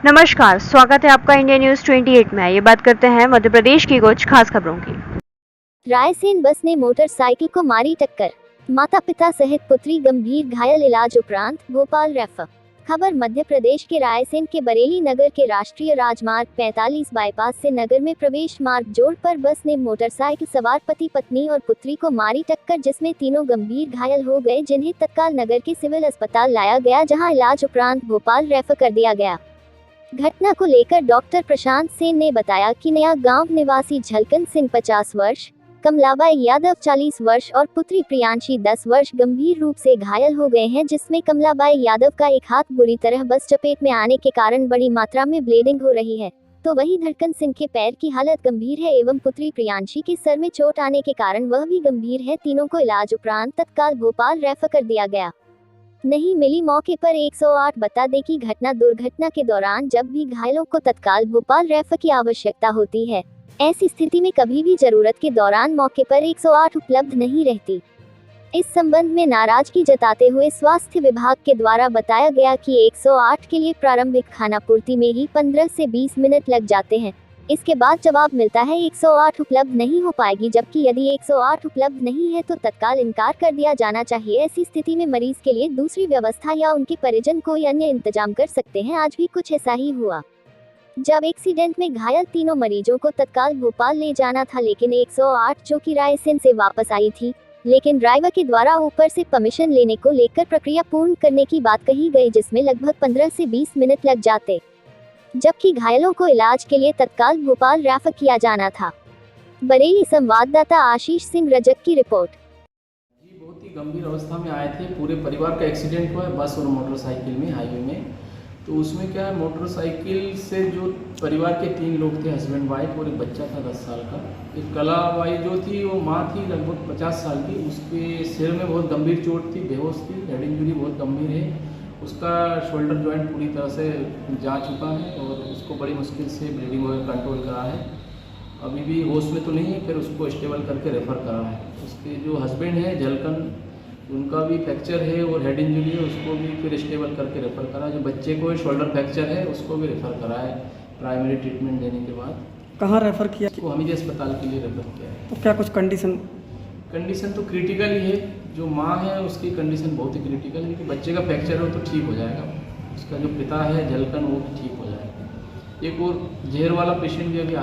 नमस्कार, स्वागत है आपका इंडिया न्यूज 28 में। ये बात करते हैं मध्य प्रदेश की कुछ खास खबरों की। रायसेन बस ने मोटरसाइकिल को मारी टक्कर, माता पिता सहित पुत्री गंभीर घायल, इलाज उपरांत भोपाल रेफर। खबर मध्य प्रदेश के रायसेन के बरेली नगर के राष्ट्रीय राजमार्ग 45 बाईपास से नगर में प्रवेश मार्ग जोड़ पर बस ने मोटरसाइकिल सवार पति पत्नी और पुत्री को मारी टक्कर, जिसमें तीनों गंभीर घायल हो गए, जिन्हें तत्काल नगर के सिविल अस्पताल लाया गया, जहां इलाज उपरांत भोपाल रेफर कर दिया गया। घटना को लेकर डॉक्टर प्रशांत सेन ने बताया कि नया गांव निवासी झलकन सिंह 50 वर्ष, कमलाबाई यादव 40 वर्ष और पुत्री प्रियांशी 10 वर्ष गंभीर रूप से घायल हो गए हैं, जिसमें कमलाबाई यादव का एक हाथ बुरी तरह बस चपेट में आने के कारण बड़ी मात्रा में ब्लीडिंग हो रही है, तो वहीं धड़कन सिंह के पैर की हालत गंभीर है एवं पुत्री प्रियांशी के सर में चोट आने के कारण वह भी गंभीर है। तीनों को इलाज उपरांत तत्काल भोपाल रेफर कर दिया गया। नहीं मिली मौके पर 108। बता दें कि दुर्घटना के दौरान जब भी घायलों को तत्काल भोपाल रेफर की आवश्यकता होती है, ऐसी स्थिति में कभी भी जरूरत के दौरान मौके पर 108 उपलब्ध नहीं रहती। इस संबंध में नाराजगी जताते हुए स्वास्थ्य विभाग के द्वारा बताया गया कि 108 के लिए प्रारंभिक खानापूर्ति में ही 15 से 20 मिनट लग जाते हैं। इसके बाद जवाब मिलता है 108 उपलब्ध नहीं हो पाएगी, जबकि यदि 108 उपलब्ध नहीं है तो तत्काल इनकार कर दिया जाना चाहिए। ऐसी स्थिति में मरीज के लिए दूसरी व्यवस्था या उनके परिजन कोई अन्य इंतजाम कर सकते हैं। आज भी कुछ ऐसा ही हुआ, जब एक्सीडेंट में घायल तीनों मरीजों को तत्काल भोपाल ले जाना था, लेकिन 108 जो कि रायसेन से वापस आई थी, लेकिन ड्राइवर के द्वारा ऊपर से परमिशन लेने को लेकर प्रक्रिया पूर्ण करने की बात कही गई, जिसमें लगभग 15 से 20 मिनट लग जाते, जबकि घायलों को इलाज के लिए तत्काल भोपाल रेफर किया जाना था। बरेली संवाददाता आशीष सिंह रजक की रिपोर्ट। जी, बहुत ही गंभीर अवस्था में आए थे। पूरे परिवार का एक्सीडेंट हुआ है बस और मोटरसाइकिल में, हाईवे में। तो उसमें क्या है, मोटरसाइकिल से जो परिवार के 3 लोग थे, हस्बैंड वाइफ और एक बच्चा था 10 साल का। एक कलाबाई जो थी वो माँ थी, लगभग 50 साल की। उसके सिर में बहुत गंभीर चोट थी, बेहोश थी, हेड इंजरी बहुत गंभीर है। उसका शोल्डर जॉइंट पूरी तरह से जा चुका है और उसको बड़ी मुश्किल से ब्लीडिंग वगैरह कंट्रोल करा है। अभी भी होश में तो नहीं है, फिर उसको स्टेबल करके रेफ़र करा है। उसके जो हस्बैंड है झलकन, उनका भी फ्रैक्चर है और हेड इंजरी है, उसको भी फिर स्टेबल करके रेफ़र करा। जो बच्चे को शोल्डर फ्रैक्चर है उसको भी रेफ़र करा है प्राइमरी ट्रीटमेंट देने के बाद। कहाँ रेफ़र किया? उसको हमीदी अस्पताल के लिए रेफ़र किया है। तो क्या कुछ कंडीशन तो क्रिटिकल ही है। जो माँ है उसकी कंडीशन बहुत ही क्रिटिकल है, क्योंकि बच्चे का फ्रैक्चर हो तो ठीक हो जाएगा। उसका जो पिता है झलकन, वो भी ठीक हो जाएगा। एक और जहर वाला पेशेंट भी अभी